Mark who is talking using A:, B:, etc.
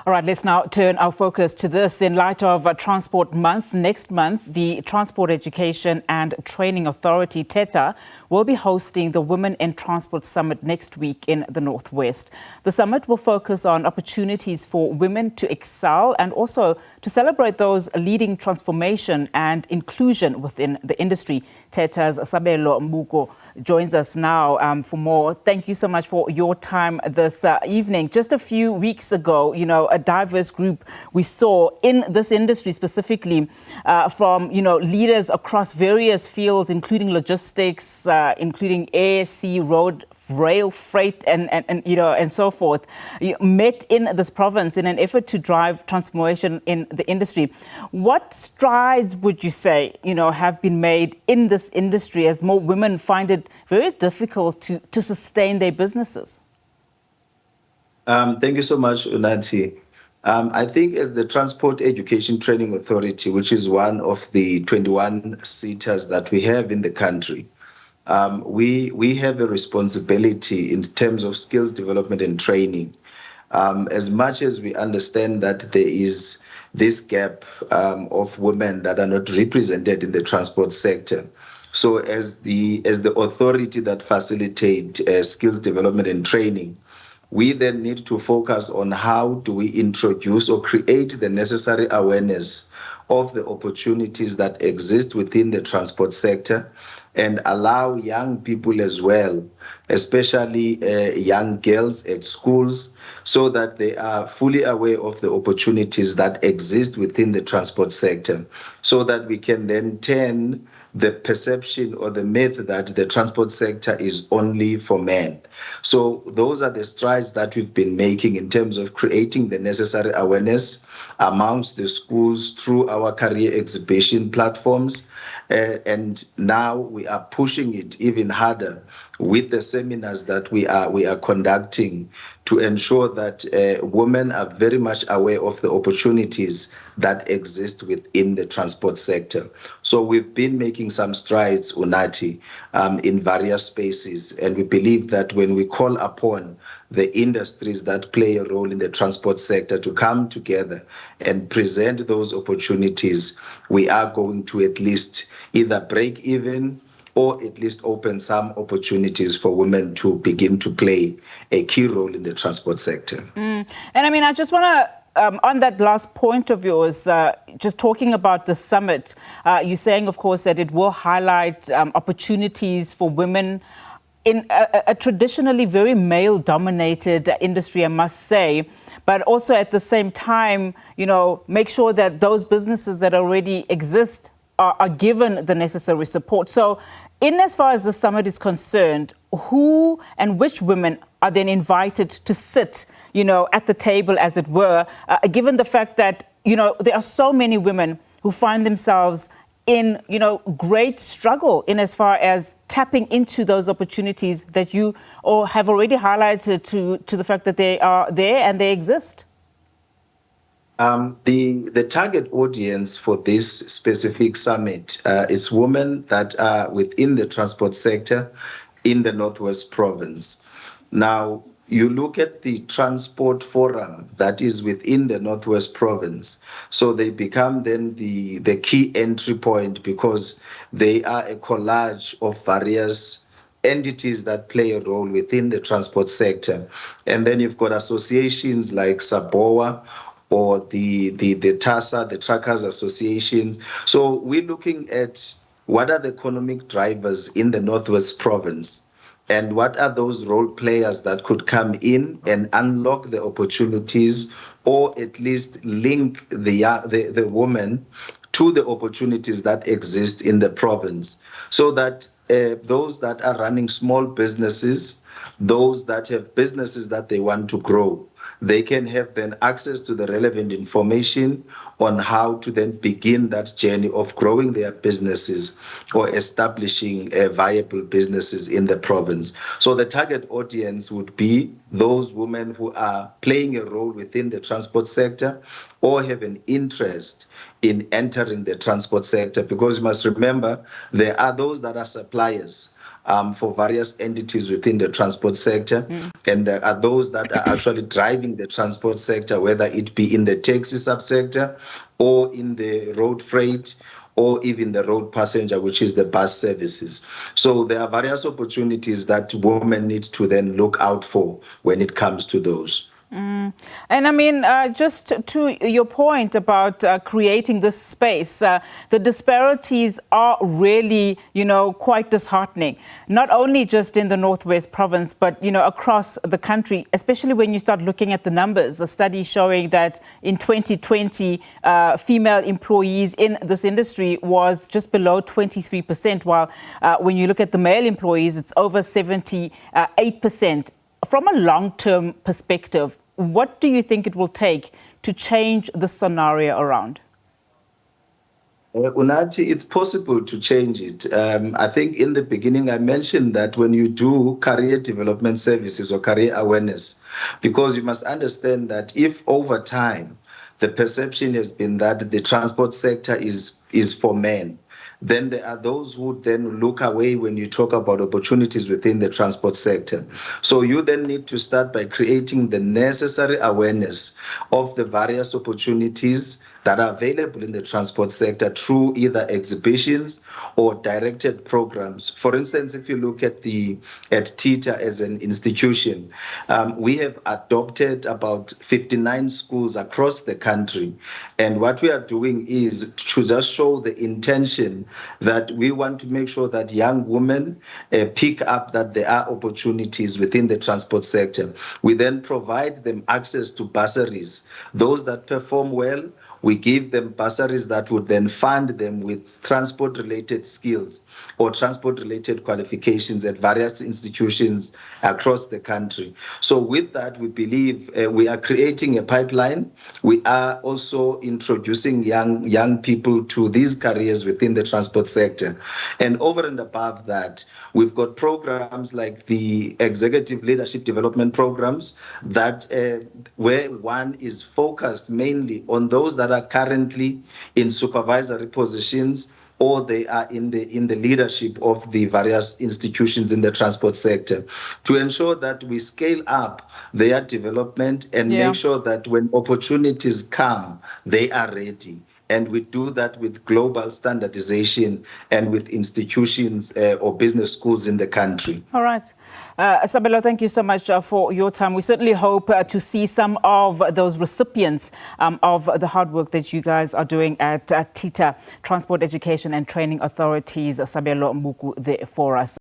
A: All right, let's now turn our focus to this. In light of Transport Month, next month, the Transport Education and Training Authority, TETA, will be hosting the Women in Transport Summit next week in the Northwest. The summit will focus on opportunities for women to excel and also to celebrate those leading transformation and inclusion within the industry. TETA's Sabelo Mbuku joins us now for more. Thank you so much for your time this evening. Just a few weeks ago, a diverse group we saw in this industry specifically from, leaders across various fields, including logistics, including air, sea, road, rail, freight, and so forth, met in this province in an effort to drive transformation in the industry. What strides would you say, have been made in this industry as more women find it very difficult to sustain their businesses?
B: Thank you so much, Unati. I think as the Transport Education Training Authority, which is one of the 21 SETAs that we have in the country, we have a responsibility in terms of skills development and training. As much as we understand that there is this gap of women that are not represented in the transport sector. So as the authority that facilitate skills development and training, we then need to focus on how do we introduce or create the necessary awareness of the opportunities that exist within the transport sector and allow young people as well, especially young girls at schools, so that they are fully aware of the opportunities that exist within the transport sector, so that we can then turn the perception or the myth that the transport sector is only for men. So those are the strides that we've been making in terms of creating the necessary awareness amongst the schools through our career exhibition platforms. And now we are pushing it even harder with the seminars that we are conducting to ensure that women are very much aware of the opportunities that exist within the transport sector. So we've been making some strides, Unati, in various spaces, and we believe that when we call upon the industries that play a role in the transport sector to come together and present those opportunities, we are going to at least either break even or at least open some opportunities for women to begin to play a key role in the transport sector.
A: And I just want to, on that last point of yours, just talking about the summit, you're saying, of course, that it will highlight opportunities for women in a traditionally very male-dominated industry, I must say, but also at the same time, make sure that those businesses that already exist are given the necessary support. So in as far as the summit is concerned, who and which women are then invited to sit, at the table, as it were, given the fact that, there are so many women who find themselves in, great struggle in as far as tapping into those opportunities that you or have already highlighted to the fact that they are there and they exist?
B: The target audience for this specific summit is women that are within the transport sector in the Northwest Province. Now, you look at the transport forum that is within the Northwest Province, so they become then the key entry point because they are a collage of various entities that play a role within the transport sector. And then you've got associations like SABOA, or the TASA, the Truckers Association. So we're looking at what are the economic drivers in the Northwest Province and what are those role players that could come in and unlock the opportunities or at least link the woman to the opportunities that exist in the province, so that those that are running small businesses, those that have businesses that they want to grow, they can have then access to the relevant information on how to then begin that journey of growing their businesses or establishing viable businesses in the province. So the target audience would be those women who are playing a role within the transport sector or have an interest in entering the transport sector, because you must remember there are those that are suppliers. for various entities within the transport sector. And there are those that are actually driving the transport sector, whether it be in the taxi subsector or in the road freight or even the road passenger, which is the bus services. So there are various opportunities that women need to then look out for when it comes to those.
A: And I mean, just to your point about creating this space, the disparities are really, quite disheartening. Not only just in the Northwest Province, but, across the country, especially when you start looking at the numbers. A study showing that in 2020, female employees in this industry was just below 23%, while when you look at the male employees, it's over 78%. From a long-term perspective, what do you think it will take to change the scenario around?
B: Unathi, it's possible to change it. I think in the beginning I mentioned that when you do career development services or career awareness, because you must understand that if over time the perception has been that the transport sector is for men, then there are those who then look away when you talk about opportunities within the transport sector. So you then need to start by creating the necessary awareness of the various opportunities that are available in the transport sector through either exhibitions or directed programs. For instance, if you look at TETA as an institution, we have adopted about 59 schools across the country. And what we are doing is to just show the intention that we want to make sure that young women pick up that there are opportunities within the transport sector. We then provide them access to bursaries. Those that perform well, we give them bursaries that would then fund them with transport-related skills or transport-related qualifications at various institutions across the country. So with that, we believe we are creating a pipeline. We are also introducing young people to these careers within the transport sector. And over and above that, we've got programs like the executive leadership development programs that where one is focused mainly on those that are currently in supervisory positions or they are in the leadership of the various institutions in the transport sector, to ensure that we scale up their development and make sure that when opportunities come, they are ready. And we do that with global standardization and with institutions or business schools in the country.
A: All right. Sabelo, thank you so much for your time. We certainly hope to see some of those recipients of the hard work that you guys are doing at TETA, Transport Education and Training Authorities. Sabelo Mbuku there for us.